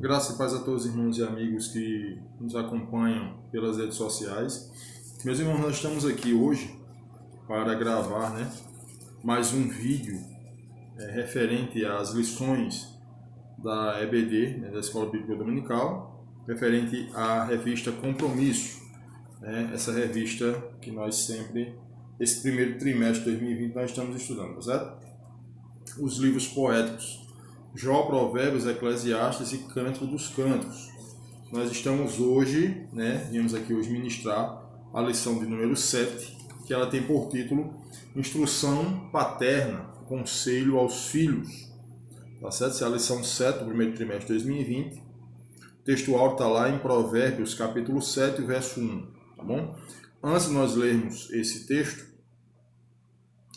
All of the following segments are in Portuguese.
Graça e paz a todos os irmãos e amigos que nos acompanham pelas redes sociais. Meus irmãos, nós estamos aqui hoje para gravar mais um vídeo referente às lições da EBD, da Escola Bíblica Dominical, referente à revista Compromisso, essa revista que nós sempre, esse primeiro trimestre de 2020, nós estamos estudando, tá certo? Os livros poéticos Jó, Provérbios, Eclesiastes e Cântico dos Cantos. Nós estamos hoje, viemos aqui hoje ministrar a lição de número 7, que ela tem por título Instrução Paterna, Conselho aos Filhos. Tá certo? Essa é a lição 7 do primeiro trimestre de 2020. O textual está lá em Provérbios, capítulo 7, verso 1. Tá bom? Antes de nós lermos esse texto,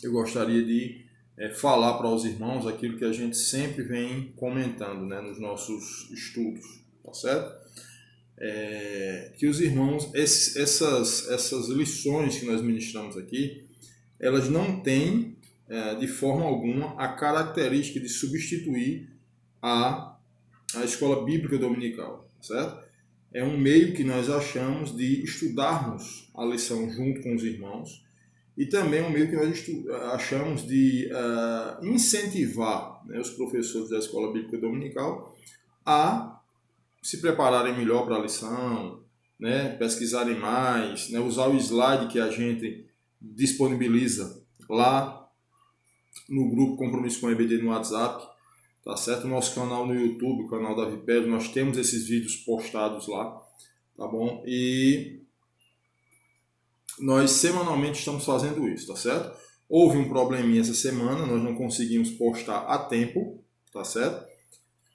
eu gostaria de falar para os irmãos aquilo que a gente sempre vem comentando nos nossos estudos, tá certo? Que os irmãos, essas lições que nós ministramos aqui, elas não têm de forma alguma a característica de substituir a escola bíblica dominical, tá certo? É um meio que nós achamos de estudarmos a lição junto com os irmãos, e também um meio que nós achamos de incentivar os professores da Escola Bíblica Dominical a se prepararem melhor para a lição, pesquisarem mais, usar o slide que a gente disponibiliza lá no grupo Compromisso com a EBD no WhatsApp, tá certo? O nosso canal no YouTube, o canal da Vipédio, nós temos esses vídeos postados lá, tá bom? E nós semanalmente estamos fazendo isso, tá certo? Houve um probleminha essa semana, nós não conseguimos postar a tempo, tá certo?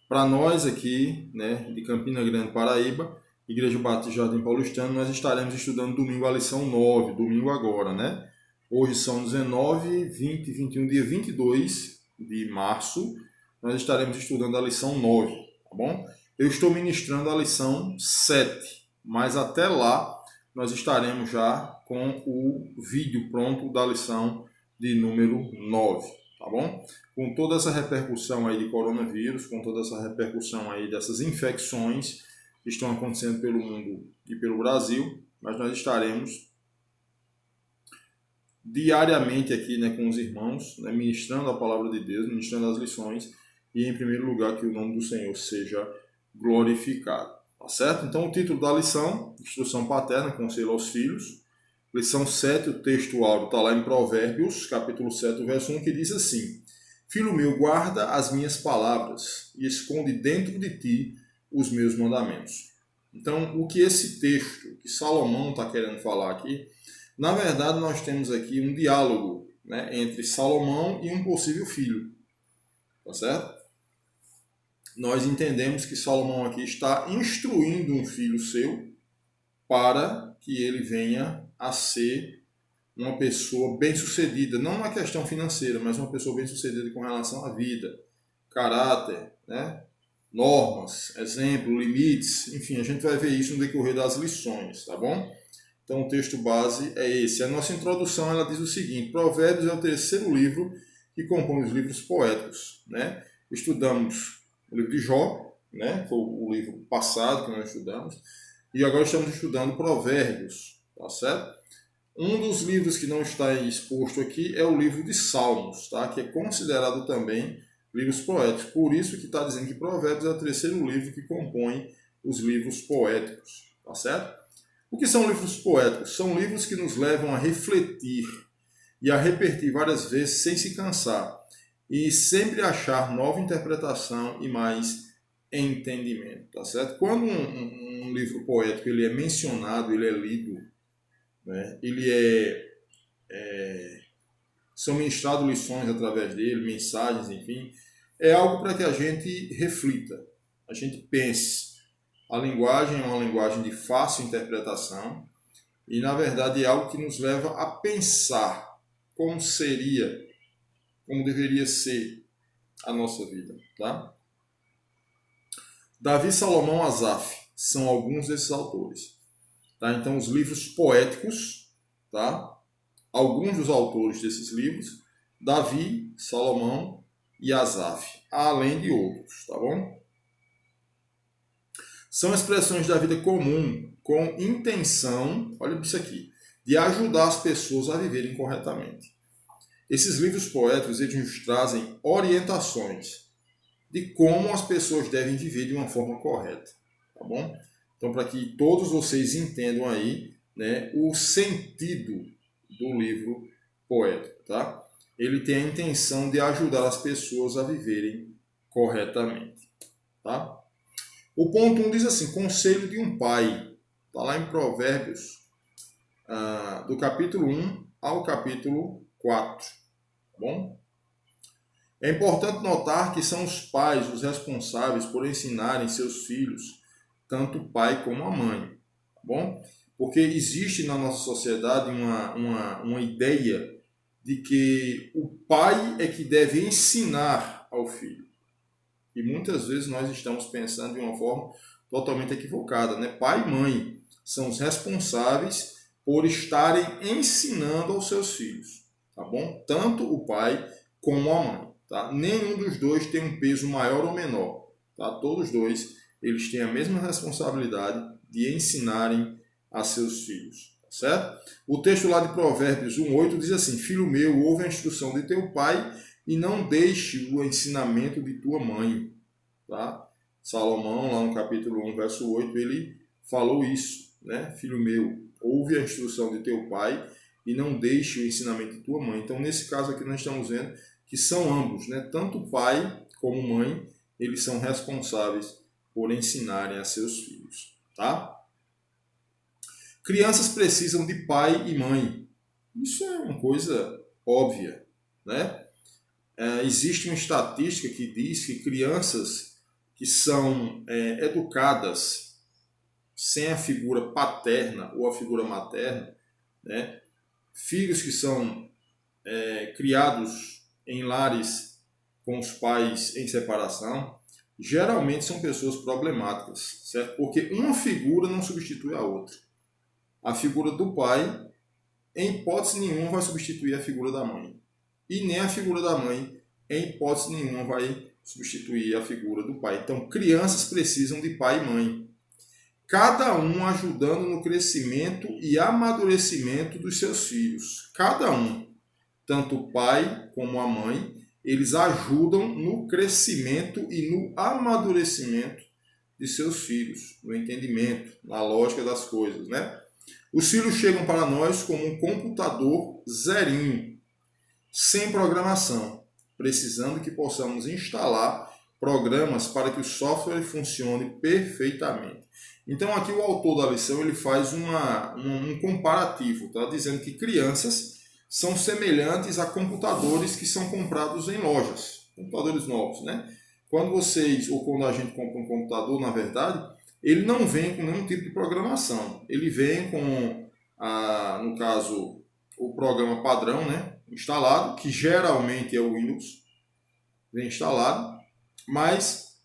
Para nós aqui, de Campina Grande, Paraíba, Igreja Batista Jardim Paulistano, nós estaremos estudando domingo a lição 9, domingo agora, Hoje são 19, 20, 21, dia 22 de março, nós estaremos estudando a lição 9, tá bom? Eu estou ministrando a lição 7, mas até lá nós estaremos já com o vídeo pronto da lição de número 9, tá bom? Com toda essa repercussão aí de coronavírus, com toda essa repercussão aí dessas infecções que estão acontecendo pelo mundo e pelo Brasil, mas nós estaremos diariamente aqui com os irmãos, ministrando a palavra de Deus, ministrando as lições, e em primeiro lugar que o nome do Senhor seja glorificado. Tá certo? Então o título da lição, Instrução Paterna, Conselho aos Filhos. Lição 7, o texto áureo está lá em Provérbios, capítulo 7, verso 1, que diz assim: Filho meu, guarda as minhas palavras e esconde dentro de ti os meus mandamentos. Então, o que esse texto, que Salomão está querendo falar aqui, na verdade nós temos aqui um diálogo entre Salomão e um possível filho. Tá certo? Nós entendemos que Salomão aqui está instruindo um filho seu para que ele venha a ser uma pessoa bem-sucedida, não na questão financeira, mas uma pessoa bem-sucedida com relação à vida, caráter, normas, exemplo, limites, enfim, a gente vai ver isso no decorrer das lições, tá bom? Então o texto base é esse. A nossa introdução ela diz o seguinte: Provérbios é o terceiro livro que compõe os livros poéticos, Estudamos o livro de Jó, foi o livro passado que nós estudamos, e agora estamos estudando Provérbios, tá certo? Um dos livros que não está exposto aqui é o livro de Salmos, tá? Que é considerado também livros poéticos, por isso que está dizendo que Provérbios é o terceiro livro que compõe os livros poéticos, tá certo? O que são livros poéticos? São livros que nos levam a refletir e a repetir várias vezes sem se cansar, e sempre achar nova interpretação e mais entendimento, tá certo? Quando um livro poético ele é mencionado, ele é lido, são ministradas lições através dele, mensagens, enfim, é algo para que a gente reflita, a gente pense. A linguagem é uma linguagem de fácil interpretação e, na verdade, é algo que nos leva a pensar como deveria ser a nossa vida, tá? Davi, Salomão, Asaf são alguns desses autores, tá? Então, os livros poéticos, tá? Alguns dos autores desses livros, Davi, Salomão e Asaf, além de outros, tá bom? São expressões da vida comum com intenção, olha isso aqui, de ajudar as pessoas a viverem corretamente. Esses livros poéticos eles nos trazem orientações de como as pessoas devem viver de uma forma correta, tá bom? Então, para que todos vocês entendam aí, né, o sentido do livro poético, tá? Ele tem a intenção de ajudar as pessoas a viverem corretamente, tá? O ponto 1 diz assim, conselho de um pai, está lá em Provérbios, do capítulo 1 ao capítulo 4, tá bom? É importante notar que são os pais os responsáveis por ensinarem seus filhos, tanto o pai como a mãe, tá bom? Porque existe na nossa sociedade uma ideia de que o pai é que deve ensinar ao filho. E muitas vezes nós estamos pensando de uma forma totalmente equivocada, né? Pai e mãe são os responsáveis por estarem ensinando aos seus filhos, tá bom? Tanto o pai como a mãe, tá? Nenhum dos dois tem um peso maior ou menor, tá? Todos dois, eles têm a mesma responsabilidade de ensinarem a seus filhos, tá certo? O texto lá de Provérbios 1:8 diz assim: Filho meu, ouve a instrução de teu pai e não deixe o ensinamento de tua mãe, tá? Salomão, lá no capítulo 1, verso 8, ele falou isso, né? Filho meu, ouve a instrução de teu pai e não deixe o ensinamento de tua mãe. Então, nesse caso aqui, nós estamos vendo que são ambos, né? Tanto o pai como mãe, eles são responsáveis por ensinarem a seus filhos, tá? Crianças precisam de pai e mãe. Isso é uma coisa óbvia, né? Existe uma estatística que diz que crianças que são educadas sem a figura paterna ou a figura materna, né? Filhos que são criados em lares com os pais em separação, geralmente são pessoas problemáticas, certo? Porque uma figura não substitui a outra. A figura do pai, em hipótese nenhuma, vai substituir a figura da mãe. E nem a figura da mãe, em hipótese nenhuma, vai substituir a figura do pai. Então, crianças precisam de pai e mãe. Cada um ajudando no crescimento e amadurecimento dos seus filhos. Cada um, tanto o pai como a mãe, eles ajudam no crescimento e no amadurecimento de seus filhos, no entendimento, na lógica das coisas, né? Os filhos chegam para nós como um computador zerinho, sem programação, precisando que possamos instalar programas para que o software funcione perfeitamente. Então aqui o autor da lição ele faz um comparativo, tá? Dizendo que crianças são semelhantes a computadores que são comprados em lojas, computadores novos, né? Quando a gente compra um computador, na verdade, ele não vem com nenhum tipo de programação. Ele vem com, no caso, o programa padrão, né, instalado, que geralmente é o Windows, vem instalado, mas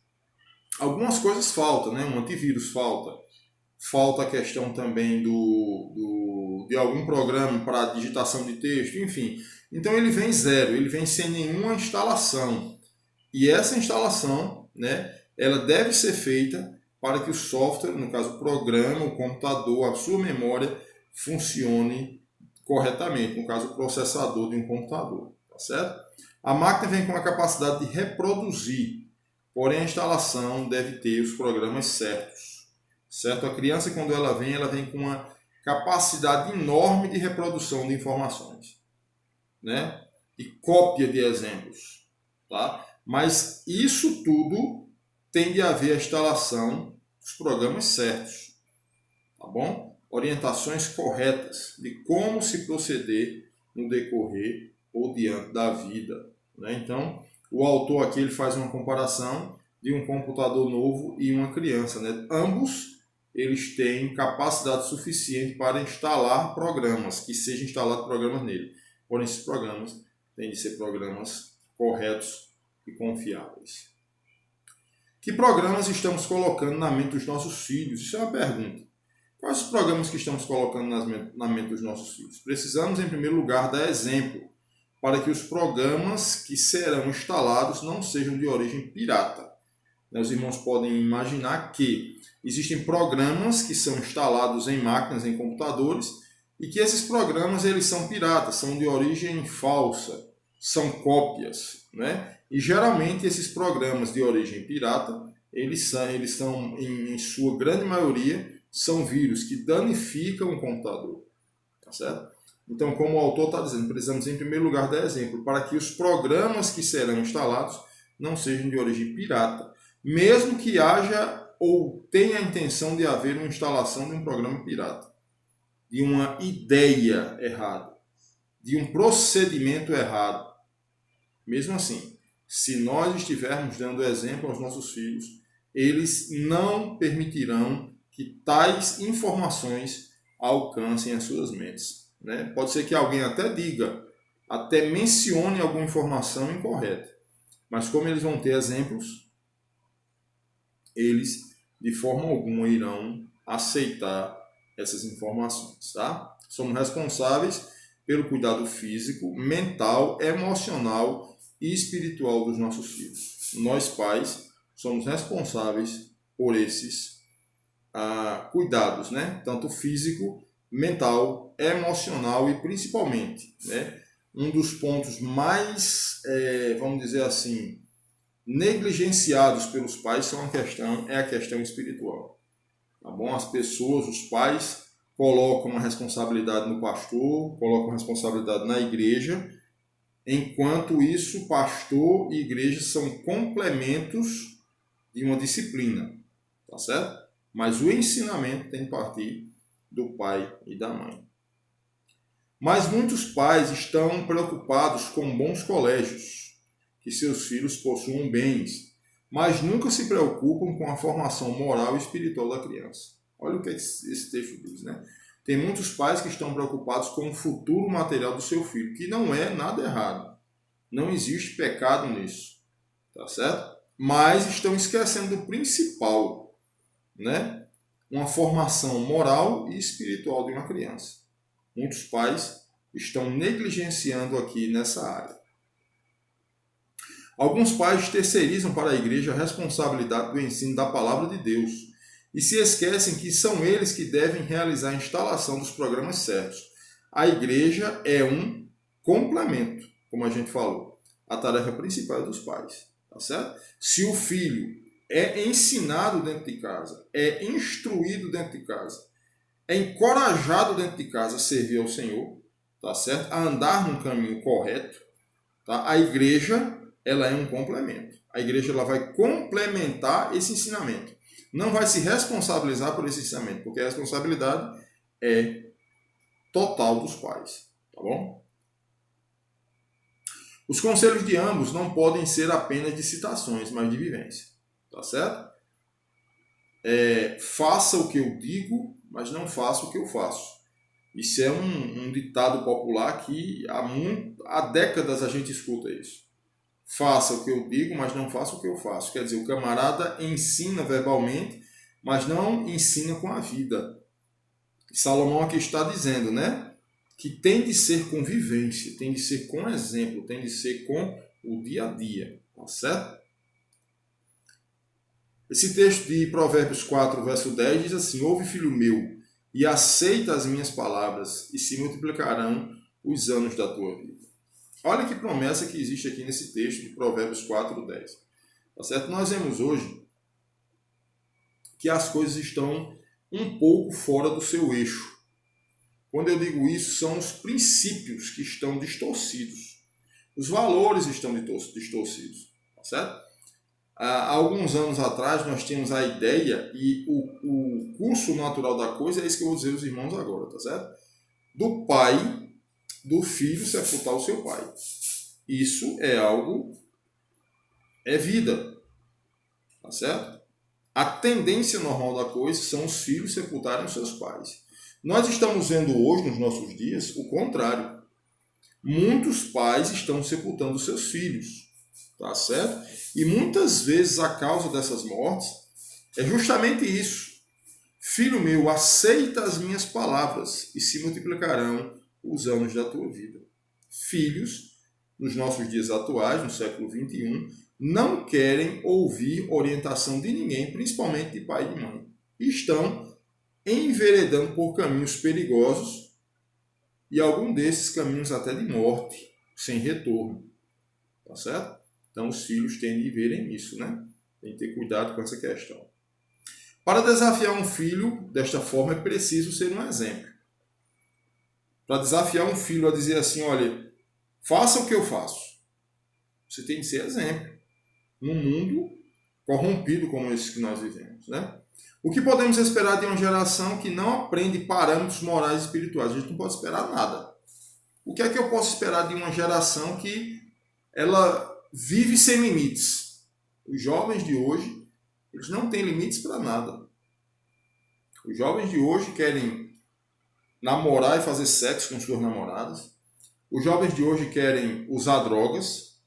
algumas coisas faltam, né? Um antivírus falta a questão também de algum programa para digitação de texto, enfim. Então ele vem zero, ele vem sem nenhuma instalação. E essa instalação, né, ela deve ser feita para que o software, no caso o programa, o computador, a sua memória, funcione corretamente, no caso o processador de um computador, tá certo? A máquina vem com a capacidade de reproduzir, porém a instalação deve ter os programas certos, certo? A criança, quando ela vem com uma capacidade enorme de reprodução de informações, né? E cópia de exemplos, tá? Mas isso tudo tem de haver a instalação dos programas certos, tá bom? Orientações corretas de como se proceder no decorrer ou diante da vida, né? Então, o autor aqui ele faz uma comparação de um computador novo e uma criança, né? Ambos eles têm capacidade suficiente para instalar programas, que sejam instalados programas nele. Porém, esses programas têm de ser programas corretos e confiáveis. Que programas estamos colocando na mente dos nossos filhos? Isso é uma pergunta. Quais os programas que estamos colocando na mente dos nossos filhos? Precisamos, em primeiro lugar, dar exemplo para que os programas que serão instalados não sejam de origem pirata. Os irmãos podem imaginar que existem programas que são instalados em máquinas, em computadores, e que esses programas eles são piratas, são de origem falsa, são cópias, né? E geralmente esses programas de origem pirata, eles são em sua grande maioria, são vírus que danificam o computador, tá certo? Então, como o autor está dizendo, precisamos em primeiro lugar dar exemplo para que os programas que serão instalados não sejam de origem pirata, mesmo que haja ou tenha a intenção de haver uma instalação de um programa pirata, de uma ideia errada, de um procedimento errado. Mesmo assim, se nós estivermos dando exemplo aos nossos filhos, eles não permitirão que tais informações alcancem as suas mentes, né? Pode ser que alguém até diga, até mencione alguma informação incorreta, mas como eles vão ter exemplos, eles de forma alguma irão aceitar essas informações, tá? Somos responsáveis pelo cuidado físico, mental, emocional e espiritual dos nossos filhos. Nós, pais, somos responsáveis por esses cuidados, né? Tanto físico, mental, emocional e principalmente, né? Um dos pontos mais, vamos dizer assim, negligenciados pelos pais é a questão espiritual. Tá bom? As pessoas, os pais, colocam uma responsabilidade no pastor, colocam responsabilidade na igreja, enquanto isso, pastor e igreja são complementos de uma disciplina, tá certo? Mas o ensinamento tem que partir do pai e da mãe. Mas muitos pais estão preocupados com bons colégios, que seus filhos possuam bens, mas nunca se preocupam com a formação moral e espiritual da criança. Olha o que esse texto diz, né? Tem muitos pais que estão preocupados com o futuro material do seu filho, que não é nada errado. Não existe pecado nisso, tá certo? Mas estão esquecendo do principal, né? Uma formação moral e espiritual de uma criança. Muitos pais estão negligenciando aqui nessa área. Alguns pais terceirizam para a igreja a responsabilidade do ensino da palavra de Deus e se esquecem que são eles que devem realizar a instalação dos programas certos. A igreja é um complemento, como a gente falou. A tarefa principal é dos pais, tá certo? Se o filho é ensinado dentro de casa, é instruído dentro de casa, é encorajado dentro de casa a servir ao Senhor, tá certo? A andar no caminho correto, tá? A igreja, ela é um complemento. A igreja ela vai complementar esse ensinamento. Não vai se responsabilizar por esse ensinamento, porque a responsabilidade é total dos pais, tá bom? Os conselhos de ambos não podem ser apenas de citações, mas de vivência, tá certo? Faça o que eu digo, mas não faça o que eu faço. Isso é um ditado popular que há décadas a gente escuta isso. Faça o que eu digo, mas não faça o que eu faço. Quer dizer, o camarada ensina verbalmente, mas não ensina com a vida. Salomão aqui está dizendo, né? Que tem de ser com vivência, tem de ser com exemplo, tem de ser com o dia a dia. Tá certo? Esse texto de Provérbios 4, verso 10 diz assim: ouve, filho meu, e aceita as minhas palavras, e se multiplicarão os anos da tua vida. Olha que promessa que existe aqui nesse texto de Provérbios 4, 10. Tá certo? Nós vemos hoje que as coisas estão um pouco fora do seu eixo. Quando eu digo isso, são os princípios que estão distorcidos. Os valores estão distorcidos. Tá certo? Há alguns anos atrás nós tínhamos a ideia, e o curso natural da coisa é isso que eu vou dizer aos irmãos agora, tá certo? Do pai, do filho sepultar o seu pai. Isso é algo, é vida, tá certo? A tendência normal da coisa são os filhos sepultarem os seus pais. Nós estamos vendo hoje, nos nossos dias, o contrário. Muitos pais estão sepultando os seus filhos. Tá certo? E muitas vezes a causa dessas mortes é justamente isso. Filho meu, aceita as minhas palavras e se multiplicarão os anos da tua vida. Filhos, nos nossos dias atuais, no século XXI, não querem ouvir orientação de ninguém, principalmente de pai e de mãe. E estão enveredando por caminhos perigosos e algum desses caminhos até de morte, sem retorno. Tá certo? Então os filhos têm de verem isso, né? Tem que ter cuidado com essa questão. Para desafiar um filho desta forma é preciso ser um exemplo. Para desafiar um filho a dizer assim, olha, faça o que eu faço. Você tem que ser exemplo. Num mundo corrompido como esse que nós vivemos, né? O que podemos esperar de uma geração que não aprende parâmetros morais e espirituais? A gente não pode esperar nada. O que é que eu posso esperar de uma geração que ela vive sem limites? Os jovens de hoje, eles não têm limites para nada. Os jovens de hoje querem namorar e fazer sexo com suas namoradas. Os jovens de hoje querem usar drogas.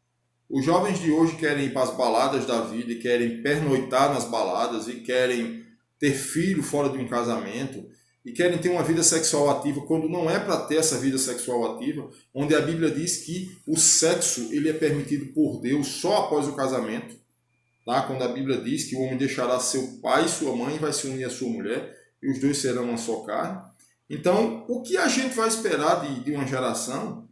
Os jovens de hoje querem ir para as baladas da vida e querem pernoitar nas baladas e querem ter filho fora de um casamento e querem ter uma vida sexual ativa quando não é para ter essa vida sexual ativa, onde a Bíblia diz que o sexo ele é permitido por Deus só após o casamento, tá? Quando a Bíblia diz que o homem deixará seu pai e sua mãe e vai se unir à sua mulher e os dois serão uma só carne. Então, o que a gente vai esperar de uma geração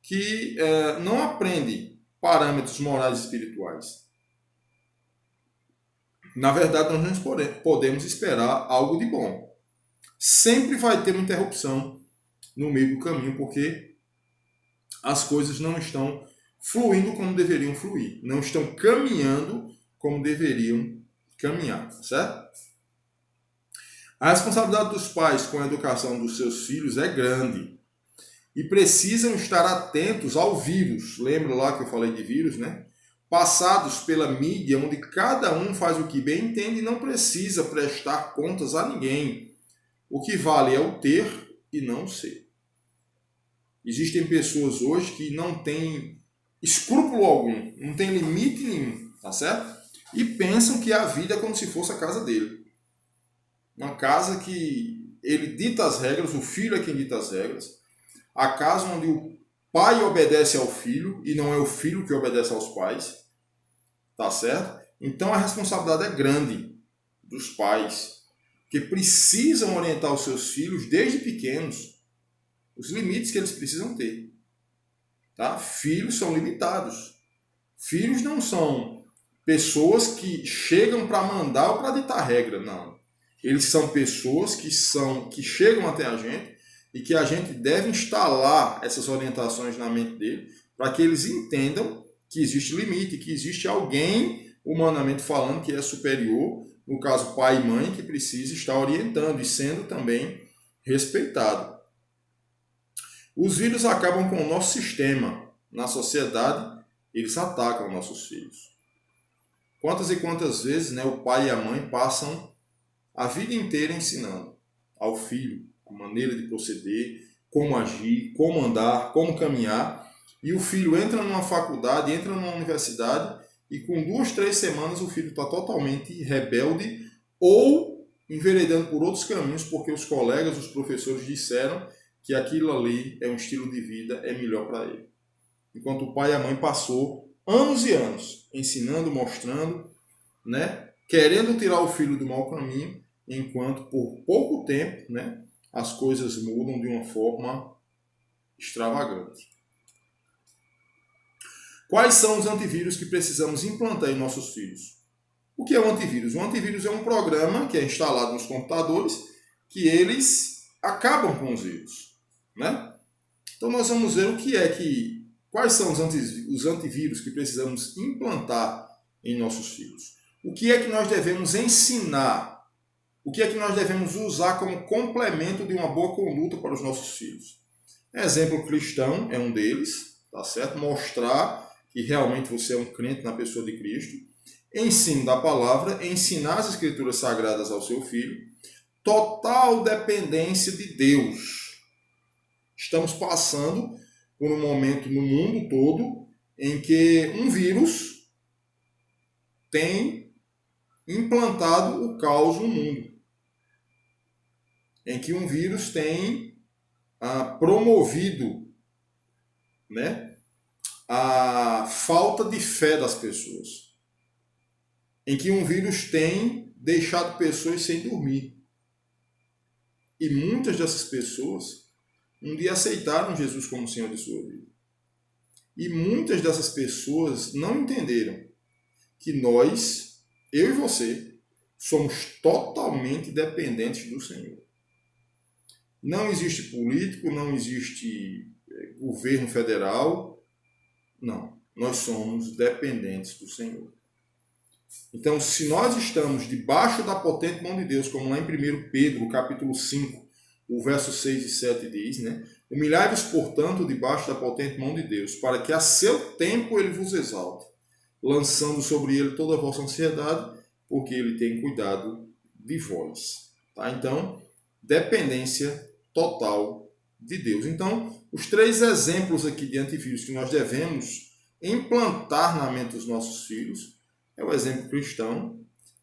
que não aprende parâmetros morais e espirituais? Na verdade, nós não podemos esperar algo de bom. Sempre vai ter uma interrupção no meio do caminho, porque as coisas não estão fluindo como deveriam fluir. Não estão caminhando como deveriam caminhar, certo? A responsabilidade dos pais com a educação dos seus filhos é grande. E precisam estar atentos ao vírus. Lembra lá que eu falei de vírus, né? Passados pela mídia, onde cada um faz o que bem entende e não precisa prestar contas a ninguém. O que vale é o ter e não o ser. Existem pessoas hoje que não têm escrúpulo algum, não tem limite nenhum, tá certo? E pensam que a vida é como se fosse a casa dele. Uma casa que ele dita as regras, o filho é quem dita as regras. A casa onde o pai obedece ao filho e não é o filho que obedece aos pais. Tá certo? Então a responsabilidade é grande dos pais, que precisam orientar os seus filhos desde pequenos, os limites que eles precisam ter. Tá? Filhos são limitados. Filhos não são pessoas que chegam para mandar ou para ditar regra, não. Eles são pessoas que chegam até a gente e que a gente deve instalar essas orientações na mente dele para que eles entendam que existe limite, que existe alguém, humanamente falando, que é superior, no caso pai e mãe, que precisa estar orientando e sendo também respeitado. Os vírus acabam com o nosso sistema. Na sociedade, eles atacam nossos filhos. Quantas e quantas vezes, né, o pai e a mãe passam a vida inteira ensinando ao filho a maneira de proceder, como agir, como andar, como caminhar, e o filho entra numa faculdade, entra numa universidade, e com 2, 3 semanas o filho está totalmente rebelde ou enveredando por outros caminhos, porque os colegas, os professores disseram que aquilo ali é um estilo de vida, é melhor para ele. Enquanto o pai e a mãe passou anos e anos ensinando, mostrando, né, querendo tirar o filho do mau caminho, enquanto por pouco tempo, né, as coisas mudam de uma forma extravagante. Quais são os antivírus que precisamos implantar em nossos filhos? O que é um antivírus? Um antivírus é um programa que é instalado nos computadores que eles acabam com os vírus, né? Então nós vamos ver quais são os antivírus que precisamos implantar em nossos filhos. O que é que nós devemos ensinar? O que é que nós devemos usar como complemento de uma boa conduta para os nossos filhos? Exemplo cristão é um deles, tá certo? Mostrar que realmente você é um crente na pessoa de Cristo. Ensino da palavra, ensinar as escrituras sagradas ao seu filho. Total dependência de Deus. Estamos passando por um momento no mundo todo em que um vírus tem implantado o caos no mundo. Em que um vírus tem promovido, né, a falta de fé das pessoas, em que um vírus tem deixado pessoas sem dormir. E muitas dessas pessoas um dia aceitaram Jesus como Senhor de sua vida. E muitas dessas pessoas não entenderam que nós, eu e você, somos totalmente dependentes do Senhor. Não existe político, não existe governo federal, não. Nós somos dependentes do Senhor. Então, se nós estamos debaixo da potente mão de Deus, como lá em 1 Pedro, capítulo 5, o verso 6 e 7 diz, né? Humilhai-vos, portanto, debaixo da potente mão de Deus, para que a seu tempo ele vos exalte, lançando sobre ele toda a vossa ansiedade, porque ele tem cuidado de vós. Tá? Então, dependência total de Deus. Então, os 3 exemplos aqui de antivírus que nós devemos implantar na mente dos nossos filhos é o exemplo cristão,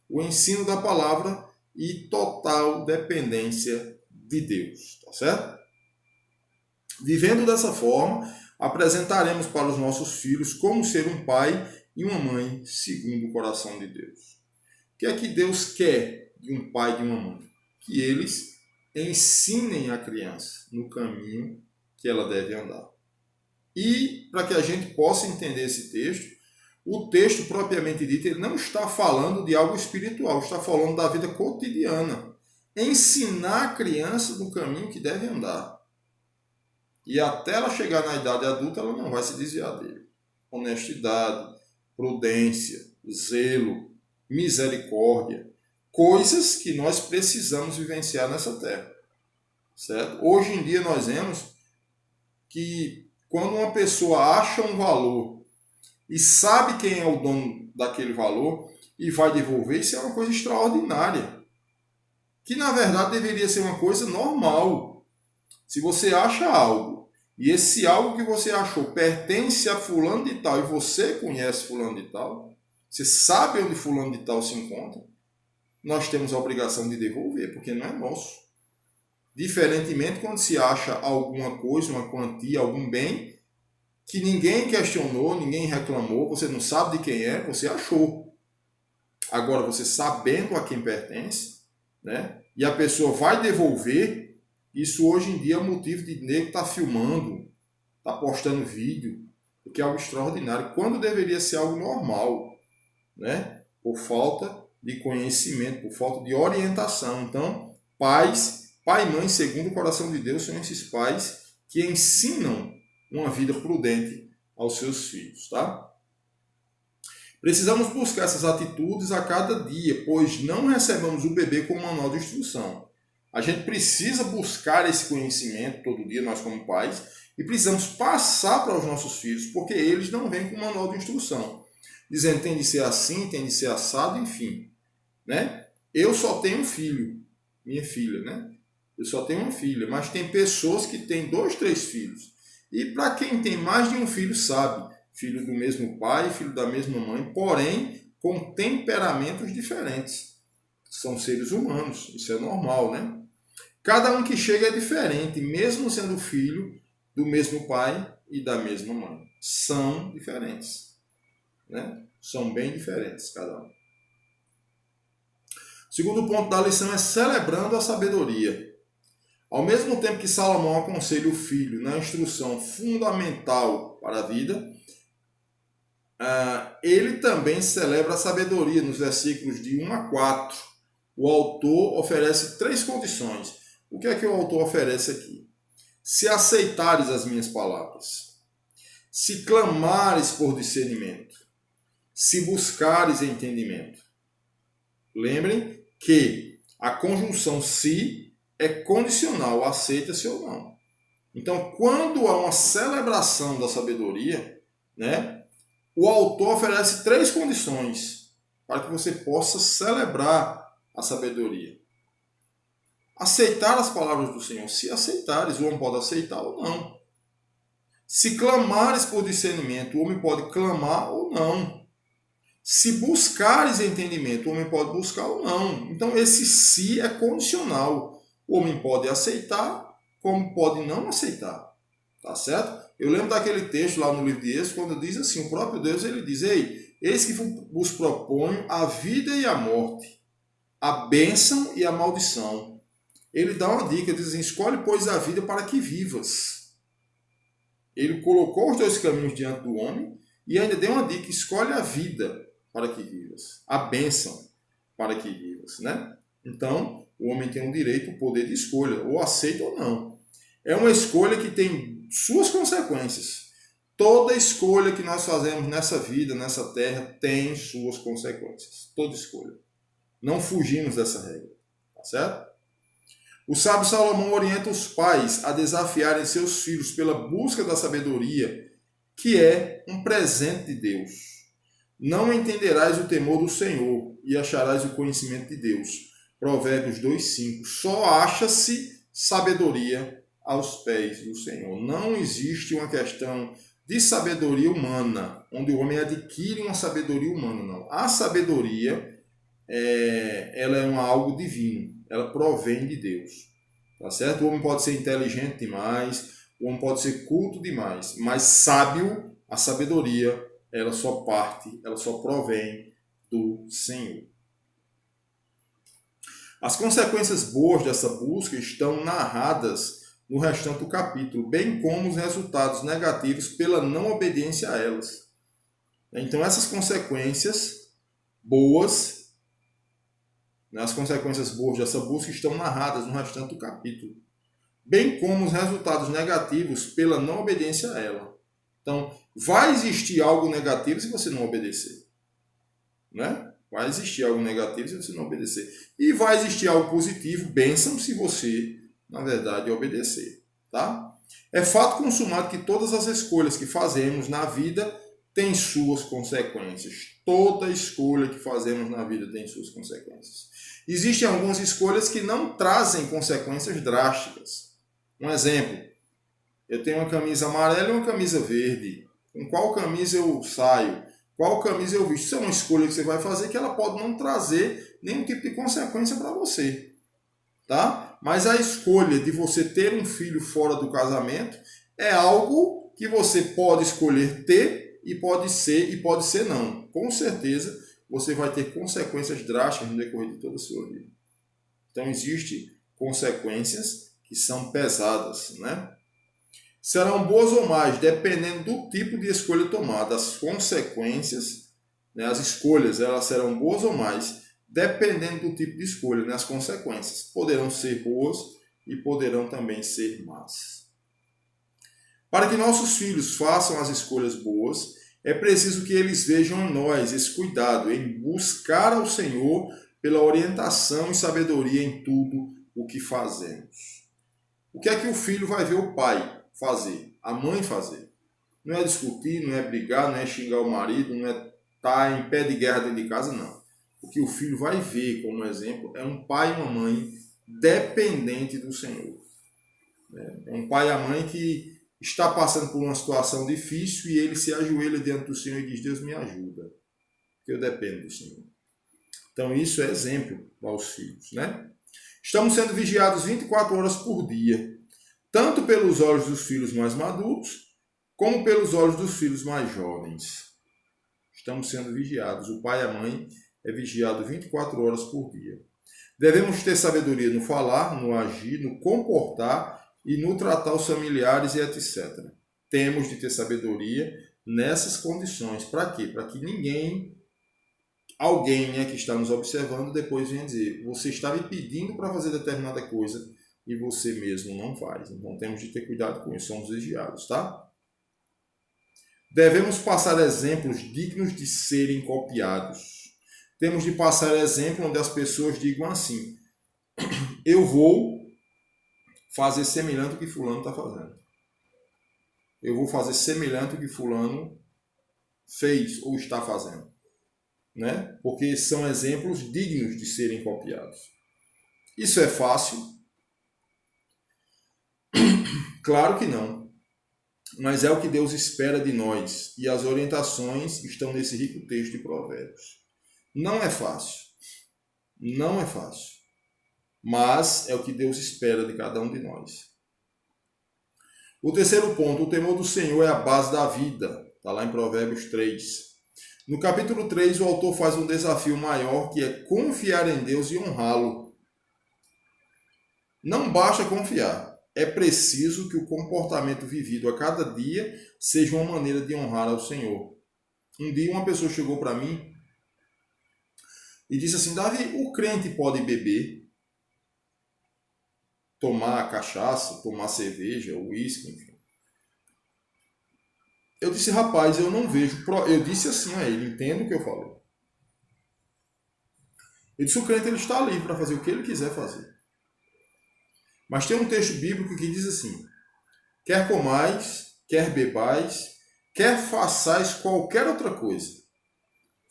o ensino da palavra e total dependência de Deus, tá certo? Vivendo dessa forma, apresentaremos para os nossos filhos como ser um pai e uma mãe segundo o coração de Deus. O que é que Deus quer de um pai e de uma mãe? Que eles ensinem a criança no caminho que ela deve andar. E, para que a gente possa entender esse texto, o texto propriamente dito, ele não está falando de algo espiritual, está falando da vida cotidiana. Ensinar a criança no caminho que deve andar. E até ela chegar na idade adulta, ela não vai se desviar dele. Honestidade, prudência, zelo, misericórdia. Coisas que nós precisamos vivenciar nessa terra. Certo? Hoje em dia nós vemos que quando uma pessoa acha um valor e sabe quem é o dono daquele valor e vai devolver, isso é uma coisa extraordinária. Que na verdade deveria ser uma coisa normal. Se você acha algo e esse algo que você achou pertence a fulano de tal e você conhece fulano de tal, você sabe onde fulano de tal se encontra, nós temos a obrigação de devolver, porque não é nosso. Diferentemente quando se acha alguma coisa, uma quantia, algum bem, que ninguém questionou, ninguém reclamou, você não sabe de quem é, você achou. Agora, você sabendo a quem pertence, né? E a pessoa vai devolver, isso hoje em dia é motivo de nego estar filmando, estar postando vídeo, porque é algo extraordinário, quando deveria ser algo normal, né? Por falta de conhecimento, por falta de orientação. Então, pais, pai e mãe, segundo o coração de Deus, são esses pais que ensinam uma vida prudente aos seus filhos, tá? Precisamos buscar essas atitudes a cada dia, pois não recebemos o bebê com manual de instrução. A gente precisa buscar esse conhecimento todo dia, nós como pais, e precisamos passar para os nossos filhos, porque eles não vêm com manual de instrução, dizendo tem de ser assim, tem de ser assado, enfim. Né? Eu só tenho um filho, minha filha, né? Eu só tenho uma filha, mas tem pessoas que têm 2, 3 filhos. E para quem tem mais de um filho sabe, filho do mesmo pai, filho da mesma mãe, porém com temperamentos diferentes. São seres humanos, isso é normal, né? Cada um que chega é diferente, mesmo sendo filho do mesmo pai e da mesma mãe. São diferentes, né? São bem diferentes cada um. O segundo ponto da lição é celebrando a sabedoria. Ao mesmo tempo que Salomão aconselha o filho na instrução fundamental para a vida, ele também celebra a sabedoria nos versículos de 1 a 4. O autor oferece 3 condições. O que é que o autor oferece aqui? Se aceitares as minhas palavras, se clamares por discernimento, se buscares entendimento. Lembrem que a conjunção se é condicional, aceita-se ou não. Então, quando há uma celebração da sabedoria, né, o autor oferece 3 condições para que você possa celebrar a sabedoria. Aceitar as palavras do Senhor. Se aceitares, o homem pode aceitar ou não. Se clamares por discernimento, o homem pode clamar ou não. Se buscares entendimento, o homem pode buscar ou não. Então, esse se é condicional. O homem pode aceitar, como pode não aceitar. Tá certo? Eu lembro daquele texto lá no livro de Êxodo, quando diz assim, o próprio Deus, ele diz, ei, eis que vos proponho a vida e a morte, a bênção e a maldição. Ele dá uma dica, diz assim, escolhe, pois, a vida para que vivas. Ele colocou os dois caminhos diante do homem e ainda deu uma dica, escolhe a vida para que vivas, a bênção para que vivas, né? Então, o homem tem o direito, o poder de escolha, ou aceita ou não. É uma escolha que tem suas consequências. Toda escolha que nós fazemos nessa vida, nessa terra, tem suas consequências. Toda escolha. Não fugimos dessa regra. Tá certo? O sábio Salomão orienta os pais a desafiarem seus filhos pela busca da sabedoria, que é um presente de Deus. Não entenderás o temor do Senhor e acharás o conhecimento de Deus. Provérbios 2:5. Só acha-se sabedoria aos pés do Senhor. Não existe uma questão de sabedoria humana, onde o homem adquire uma sabedoria humana, não. A sabedoria, ela é algo divino, ela provém de Deus, tá certo? O homem pode ser inteligente demais, o homem pode ser culto demais, mas sábio, a sabedoria, ela só provém do Senhor. As consequências boas dessa busca estão narradas no restante do capítulo, bem como os resultados negativos pela não obediência a elas. Então, essas consequências boas, as consequências boas dessa busca estão narradas no restante do capítulo, bem como os resultados negativos pela não obediência a ela. Então, vai existir algo negativo se você não obedecer, né? Vai existir algo negativo se você não obedecer. E vai existir algo positivo, bênção, se você, na verdade, obedecer. Tá? É fato consumado que todas as escolhas que fazemos na vida têm suas consequências. Toda escolha que fazemos na vida tem suas consequências. Existem algumas escolhas que não trazem consequências drásticas. Um exemplo, eu tenho uma camisa amarela e uma camisa verde. Com qual camisa eu saio? Qual camisa eu visto? Isso é uma escolha que você vai fazer que ela pode não trazer nenhum tipo de consequência para você. Tá? Mas a escolha de você ter um filho fora do casamento é algo que você pode escolher ter e pode ser não. Com certeza você vai ter consequências drásticas no decorrer de toda a sua vida. Então existem consequências que são pesadas, né? Serão boas ou más, dependendo do tipo de escolha tomada. As consequências, né, as escolhas, elas serão boas ou más, dependendo do tipo de escolha. Né, as consequências poderão ser boas e poderão também ser más. Para que nossos filhos façam as escolhas boas, é preciso que eles vejam em nós esse cuidado, em buscar ao Senhor pela orientação e sabedoria em tudo o que fazemos. O que é que o filho vai ver o pai fazer, a mãe fazer? Não é discutir, não é brigar, não é xingar o marido, não é estar em pé de guerra dentro de casa, não. O que o filho vai ver como exemplo é um pai e uma mãe dependente do Senhor. É um pai e a mãe que está passando por uma situação difícil e ele se ajoelha diante do Senhor e diz, Deus me ajuda, porque eu dependo do Senhor. Então isso é exemplo para os filhos, né? Estamos sendo vigiados 24 horas por dia, tanto pelos olhos dos filhos mais maduros, como pelos olhos dos filhos mais jovens. Estamos sendo vigiados. O pai e a mãe é vigiado 24 horas por dia. Devemos ter sabedoria no falar, no agir, no comportar e no tratar os familiares e etc. Temos de ter sabedoria nessas condições. Para quê? Para que alguém, né, que está nos observando depois venha dizer, você está me pedindo para fazer determinada coisa e você mesmo não faz. Então temos de ter cuidado com isso, somos vigiados, tá? Devemos passar exemplos dignos de serem copiados. Temos de passar exemplo onde as pessoas digam assim, eu vou fazer semelhante ao que fulano está fazendo. Eu vou fazer semelhante ao que fulano fez ou está fazendo. Né? Porque são exemplos dignos de serem copiados. Isso é fácil? Claro que não. Mas é o que Deus espera de nós. E as orientações estão nesse rico texto de Provérbios. Não é fácil. Não é fácil. Mas é o que Deus espera de cada um de nós. O terceiro ponto, o temor do Senhor é a base da vida. Está lá em Provérbios 3. No capítulo 3, o autor faz um desafio maior, que é confiar em Deus e honrá-lo. Não basta confiar. É preciso que o comportamento vivido a cada dia seja uma maneira de honrar ao Senhor. Um dia uma pessoa chegou para mim e disse assim: Davi, o crente pode beber, tomar cachaça, tomar cerveja, uísque, enfim. Eu disse: rapaz, eu não vejo. Eu disse assim a ele: entendo o que eu falei. Eu disse: o crente ele está livre para fazer o que ele quiser fazer. Mas tem um texto bíblico que diz assim: quer comais, quer bebais, quer façais qualquer outra coisa,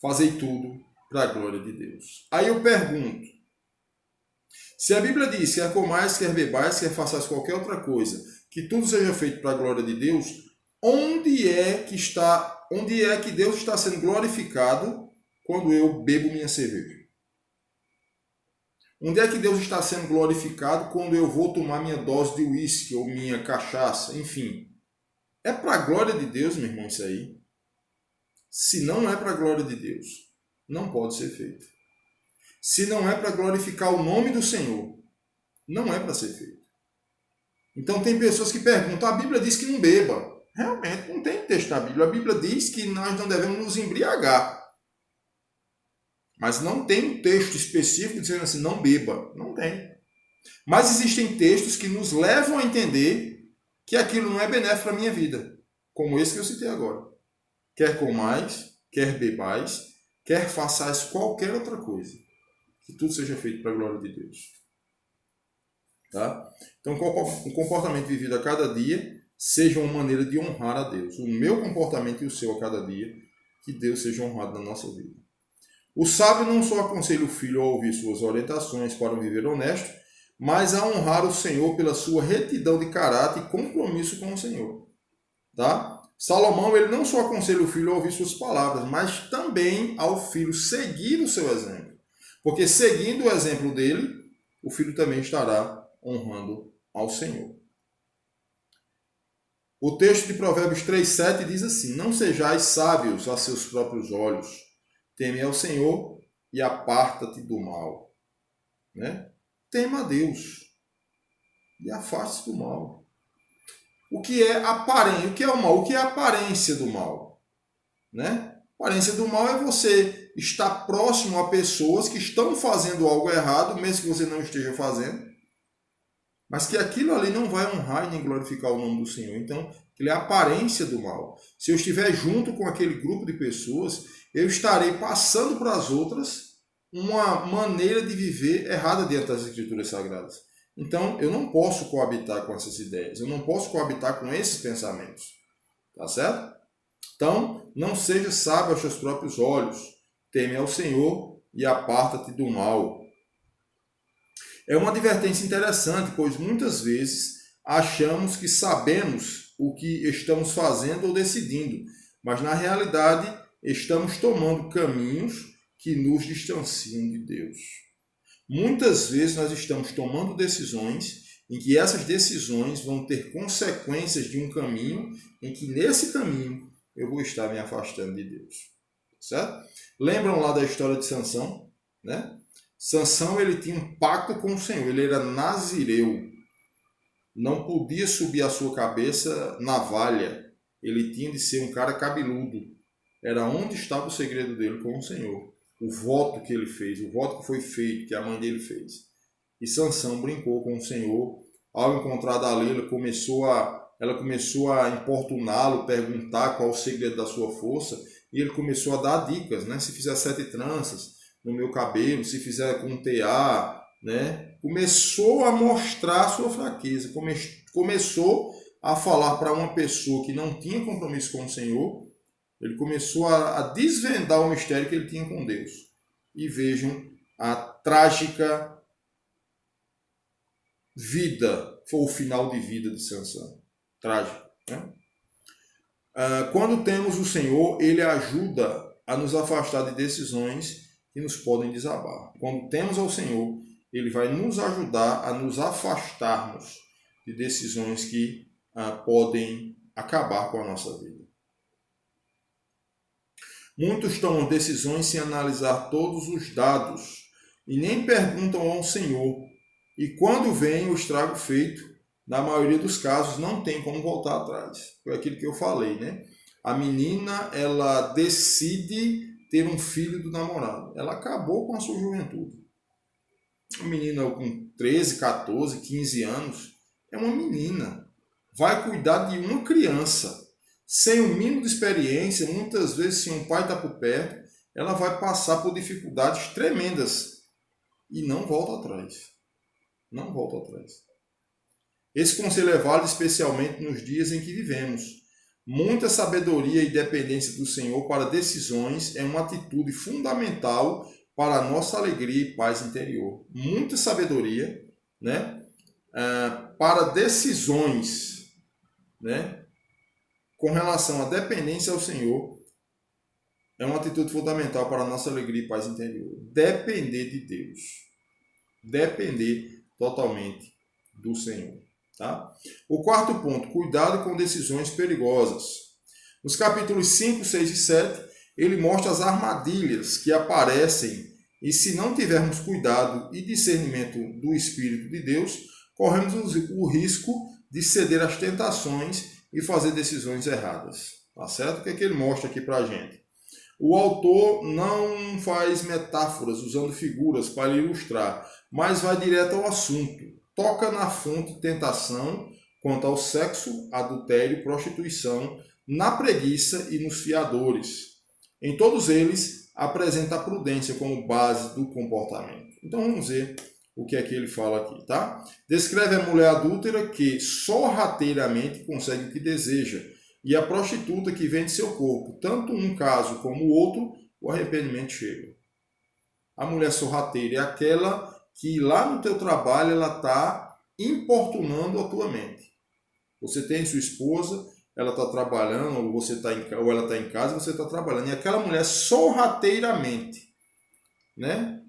fazei tudo para a glória de Deus. Aí eu pergunto: se a Bíblia diz, quer comais, quer bebais, quer façais qualquer outra coisa, que tudo seja feito para a glória de Deus, onde é que Deus está sendo glorificado quando eu bebo minha cerveja? Onde é que Deus está sendo glorificado quando eu vou tomar minha dose de uísque ou minha cachaça? Enfim, é para a glória de Deus, meu irmão, isso aí. Se não é para a glória de Deus, não pode ser feito. Se não é para glorificar o nome do Senhor, não é para ser feito. Então tem pessoas que perguntam: a Bíblia diz que não beba. Realmente, não tem texto na Bíblia. A Bíblia diz que nós não devemos nos embriagar. Mas não tem um texto específico dizendo assim: não beba. Não tem. Mas existem textos que nos levam a entender que aquilo não é benéfico para a minha vida. Como esse que eu citei agora. Quer comais, quer bebais, quer façais qualquer outra coisa. Que tudo seja feito para a glória de Deus. Tá? Então, o comportamento vivido a cada dia seja uma maneira de honrar a Deus. O meu comportamento e o seu a cada dia, que Deus seja honrado na nossa vida. O sábio não só aconselha o filho a ouvir suas orientações para um viver honesto, mas a honrar o Senhor pela sua retidão de caráter e compromisso com o Senhor. Tá? Salomão ele não só aconselha o filho a ouvir suas palavras, mas também ao filho seguir o seu exemplo. Porque seguindo o exemplo dele, o filho também estará honrando ao Senhor. O texto de Provérbios 3,7 diz assim: não sejais sábios a seus próprios olhos, teme ao Senhor e aparta-te do mal. Né? Tema a Deus e afaste-se do mal. O que é aparência? O que é o mal? O que é a aparência do mal? Né? A aparência do mal é você estar próximo a pessoas que estão fazendo algo errado, mesmo que você não esteja fazendo, mas que aquilo ali não vai honrar e nem glorificar o nome do Senhor. Então, aquilo é a aparência do mal. Se eu estiver junto com aquele grupo de pessoas, eu estarei passando para as outras uma maneira de viver errada diante das Escrituras Sagradas. Então, eu não posso coabitar com essas ideias, eu não posso coabitar com esses pensamentos. Tá certo? Então, não seja sábio aos seus próprios olhos, teme ao Senhor e aparta-te do mal. É uma advertência interessante, pois muitas vezes achamos que sabemos o que estamos fazendo ou decidindo, mas na realidade estamos tomando caminhos que nos distanciam de Deus. Muitas vezes nós estamos tomando decisões em que essas decisões vão ter consequências de um caminho em que nesse caminho eu vou estar me afastando de Deus. Certo? Lembram lá da história de Sansão? Né? Sansão ele tinha um pacto com o Senhor, ele era nazireu. Não podia subir a sua cabeça navalha. Ele tinha de ser um cara cabeludo. Era onde estava o segredo dele com o Senhor. O voto que ele fez, o voto que foi feito, que a mãe dele fez. E Sansão brincou com o Senhor. Ao encontrar Dalila, ela começou a importuná-lo, perguntar qual o segredo da sua força. E ele começou a dar dicas, né? Se fizer 7 tranças no meu cabelo, se fizer com tear, né? Começou a mostrar a sua fraqueza. Começou a falar para uma pessoa que não tinha compromisso com o Senhor. Ele começou a desvendar o mistério que ele tinha com Deus. E vejam a trágica vida, foi o final de vida de Sansão. Trágico. Né? Quando temos o Senhor, ele ajuda a nos afastar de decisões que nos podem desabar. Quando temos ao Senhor, ele vai nos ajudar a nos afastarmos de decisões que podem acabar com a nossa vida. Muitos tomam decisões sem analisar todos os dados e nem perguntam ao Senhor. E quando vem o estrago feito, na maioria dos casos não tem como voltar atrás. Foi aquilo que eu falei, né? A menina, ela decide ter um filho do namorado. Ela acabou com a sua juventude. A menina com 13, 14, 15 anos é uma menina. Vai cuidar de uma criança. Sem o mínimo de experiência, muitas vezes, se um pai está por perto, ela vai passar por dificuldades tremendas e não volta atrás. Não volta atrás. Esse conselho é válido especialmente nos dias em que vivemos. Muita sabedoria e dependência do Senhor para decisões é uma atitude fundamental para a nossa alegria e paz interior. Muita sabedoria, né, para decisões, né, com relação à dependência ao Senhor, é uma atitude fundamental para a nossa alegria e paz interior. Depender de Deus. Depender totalmente do Senhor. Tá? O quarto ponto, cuidado com decisões perigosas. Nos capítulos 5, 6 e 7, ele mostra as armadilhas que aparecem e se não tivermos cuidado e discernimento do Espírito de Deus, corremos o risco de ceder às tentações e fazer decisões erradas. Tá certo? O que é que ele mostra aqui para a gente? O autor não faz metáforas usando figuras para ilustrar, mas vai direto ao assunto. Toca na fonte de tentação quanto ao sexo, adultério, prostituição, na preguiça e nos fiadores. Em todos eles, apresenta a prudência como base do comportamento. Então vamos ver o que é que ele fala aqui, tá? Descreve a mulher adúltera que sorrateiramente consegue o que deseja e a prostituta que vende seu corpo. Tanto um caso como o outro, o arrependimento chega. A mulher sorrateira é aquela que lá no teu trabalho ela está importunando a tua mente. Você tem sua esposa, ela está trabalhando, ou ela está em casa, você está trabalhando. E aquela mulher sorrateiramente, né?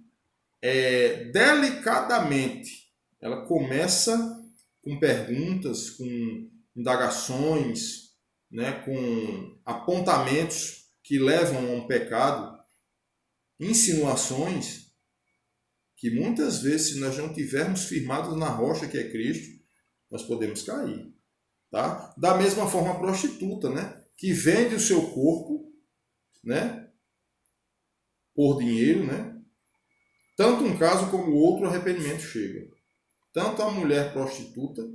Delicadamente, ela começa com perguntas, com indagações, né? Com apontamentos que levam a um pecado, insinuações, que muitas vezes, se nós não tivermos firmados na rocha que é Cristo, nós podemos cair. Tá? Da mesma forma a prostituta, né? Que vende o seu corpo, né? Por dinheiro, né? Tanto um caso como o outro, o arrependimento chega. Tanto a mulher prostituta,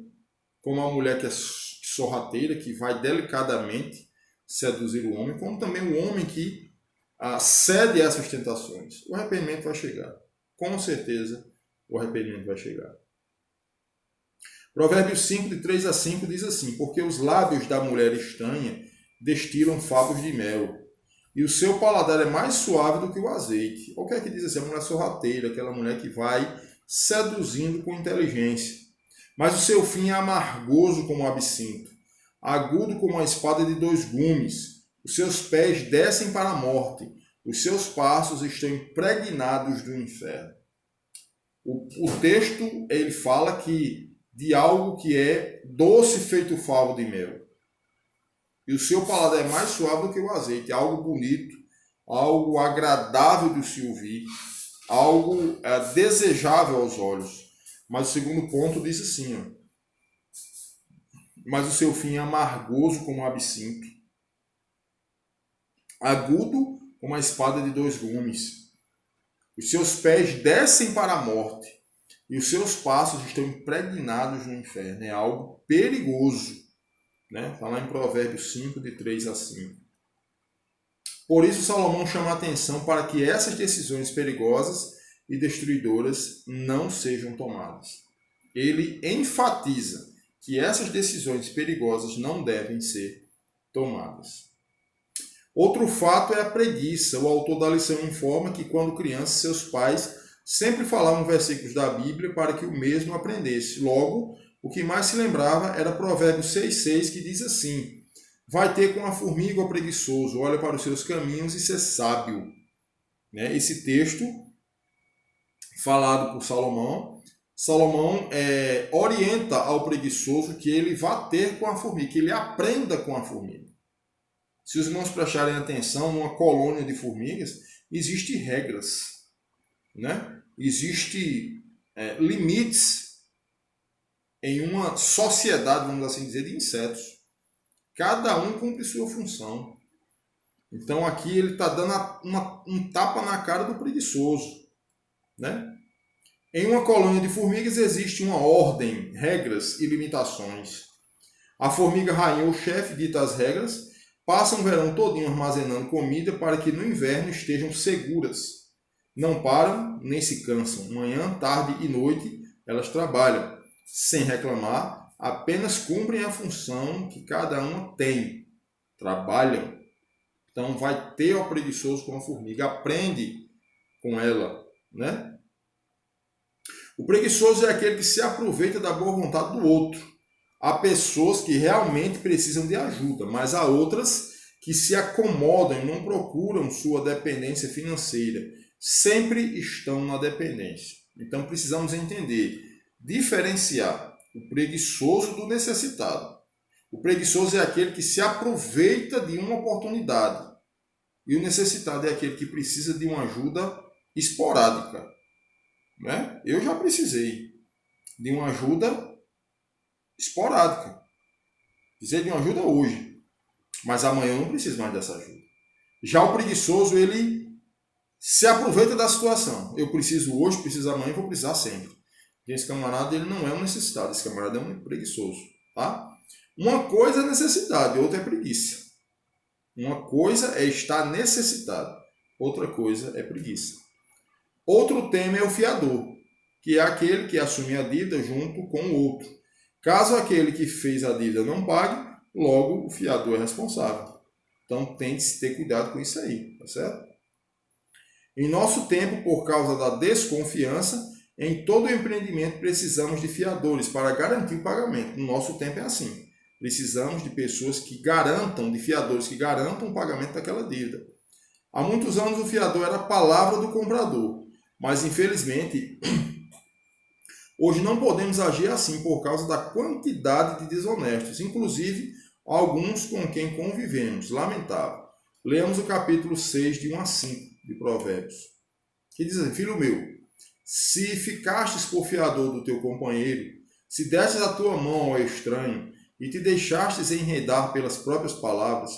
como a mulher que é sorrateira, que vai delicadamente seduzir o homem, como também o homem que cede a essas tentações. O arrependimento vai chegar. Com certeza, o arrependimento vai chegar. Provérbios 5, de 3 a 5, diz assim: porque os lábios da mulher estranha destilam favos de mel, e o seu paladar é mais suave do que o azeite. O que é que diz assim? A mulher sorrateira, aquela mulher que vai seduzindo com inteligência. Mas o seu fim é amargoso como o absinto, agudo como a espada de dois gumes. Os seus pés descem para a morte, os seus passos estão impregnados do inferno. O texto, ele fala que de algo que é doce feito favo de mel. E o seu paladar é mais suave do que o azeite. É algo bonito, algo agradável de se ouvir, algo desejável aos olhos. Mas o segundo ponto diz assim, ó, mas o seu fim é amargoso como o absinto, agudo como a espada de dois gumes. Os seus pés descem para a morte e os seus passos estão impregnados no inferno. É algo perigoso. Né? Está lá em Provérbios 5, de 3 a 5. Por isso, Salomão chama a atenção para que essas decisões perigosas e destruidoras não sejam tomadas. Ele enfatiza que essas decisões perigosas não devem ser tomadas. Outro fato é a preguiça. O autor da lição informa que quando criança, seus pais sempre falavam versículos da Bíblia para que o mesmo aprendesse. Logo, o que mais se lembrava era Provérbios 6,6, que diz assim: vai ter com a formiga o preguiçoso, olha para os seus caminhos e ser sábio. Esse texto, falado por Salomão, Salomão orienta ao preguiçoso que ele vá ter com a formiga, que ele aprenda com a formiga. Se os irmãos prestarem atenção, numa colônia de formigas, existem regras, né? Existem limites em uma sociedade, vamos assim dizer, de insetos. Cada um cumpre sua função. Então aqui ele está dando um tapa na cara do preguiçoso, né? Em uma colônia de formigas existe uma ordem, regras e limitações. A formiga rainha ou chefe dita as regras, passam o verão todinho armazenando comida para que no inverno estejam seguras. Não param nem se cansam. Manhã, tarde e noite elas trabalham, sem reclamar, apenas cumprem a função que cada uma tem. Trabalham. Então vai ter o preguiçoso com a formiga, aprende com ela, né? O preguiçoso é aquele que se aproveita da boa vontade do outro. Há pessoas que realmente precisam de ajuda, mas há outras que se acomodam e não procuram sua dependência financeira. Sempre estão na dependência. Então precisamos entender, diferenciar o preguiçoso do necessitado. O preguiçoso é aquele que se aproveita de uma oportunidade. E o necessitado é aquele que precisa de uma ajuda esporádica. Né? Eu já precisei de uma ajuda esporádica. Precisei de uma ajuda hoje. Mas amanhã eu não preciso mais dessa ajuda. Já o preguiçoso, ele se aproveita da situação. Eu preciso hoje, preciso amanhã, vou precisar sempre. Esse camarada, ele não é um necessitado. Esse camarada é um preguiçoso. Tá? Uma coisa é necessidade, outra é preguiça. Uma coisa é estar necessitado. Outra coisa é preguiça. Outro tema é o fiador, que é aquele que assume a dívida junto com o outro. Caso aquele que fez a dívida não pague, logo o fiador é responsável. Então tem que ter cuidado com isso aí, tá certo? Em nosso tempo, por causa da desconfiança, em todo empreendimento precisamos de fiadores para garantir o pagamento. No nosso tempo é assim. Precisamos de pessoas que garantam, de fiadores que garantam o pagamento daquela dívida. Há muitos anos o fiador era a palavra do comprador. Mas, infelizmente, hoje não podemos agir assim por causa da quantidade de desonestos, inclusive alguns com quem convivemos. Lamentável. Leamos o capítulo 6, de 1 a 5 de Provérbios, que diz assim: Filho meu, se ficastes por fiador do teu companheiro, se destes a tua mão ao estranho, e te deixastes enredar pelas próprias palavras,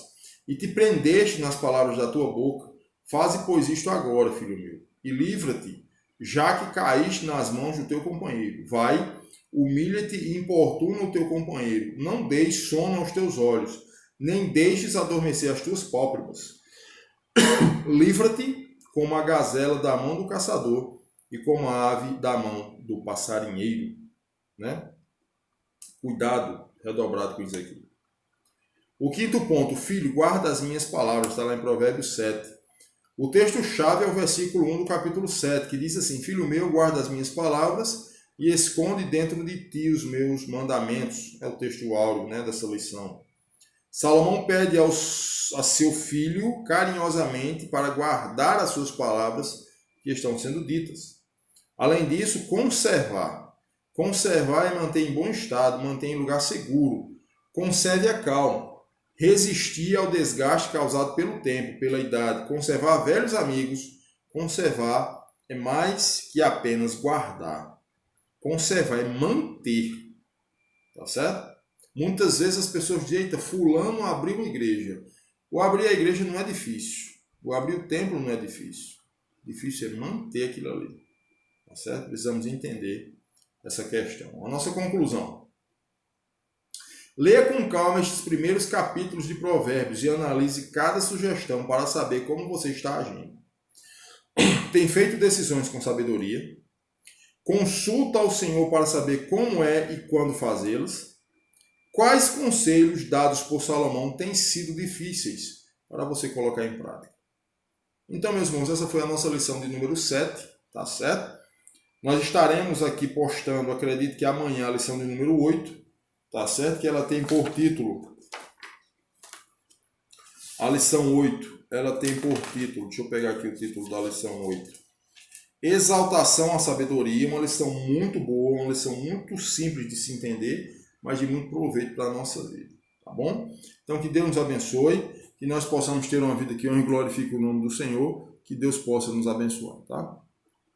e te prendeste nas palavras da tua boca, faze, pois, isto agora, filho meu, e livra-te, já que caíste nas mãos do teu companheiro. Vai, humilha-te e importuna o teu companheiro. Não deis sono aos teus olhos, nem deixes adormecer as tuas pálpebras. Livra-te como a gazela da mão do caçador e como a ave da mão do passarinheiro. Né? Cuidado redobrado com isso aqui. O quinto ponto, filho, guarda as minhas palavras, está lá em Provérbios 7. O texto-chave é o versículo 1 do capítulo 7, que diz assim: Filho meu, guarda as minhas palavras e esconde dentro de ti os meus mandamentos. É o texto áureo, né, dessa lição. Salomão pede a seu filho carinhosamente para guardar as suas palavras que estão sendo ditas. Além disso, conservar. Conservar é manter em bom estado, manter em lugar seguro. Conserve a calma. Resistir ao desgaste causado pelo tempo, pela idade. Conservar velhos amigos. Conservar é mais que apenas guardar. Conservar é manter. Tá certo? Muitas vezes as pessoas dizem: eita, fulano abriu uma igreja. O abrir a igreja não é difícil. O abrir o templo não é difícil. Difícil é manter aquilo ali. Tá certo? Precisamos entender essa questão. A nossa conclusão. Leia com calma estes primeiros capítulos de Provérbios e analise cada sugestão para saber como você está agindo. Tem feito decisões com sabedoria? Consulta ao Senhor para saber como é e quando fazê-las? Quais conselhos dados por Salomão têm sido difíceis para você colocar em prática? Então, meus irmãos, essa foi a nossa lição de número 7, tá certo? Nós estaremos aqui postando, acredito que amanhã, a lição de número 8, tá certo? Que ela tem por título, a lição 8, ela tem por título, deixa eu pegar aqui o título da lição 8. exaltação à sabedoria, uma lição muito boa, uma lição muito simples de se entender, mas de muito proveito para a nossa vida, tá bom? Então que Deus nos abençoe, que nós possamos ter uma vida que honre e glorifique o nome do Senhor, que Deus possa nos abençoar, tá?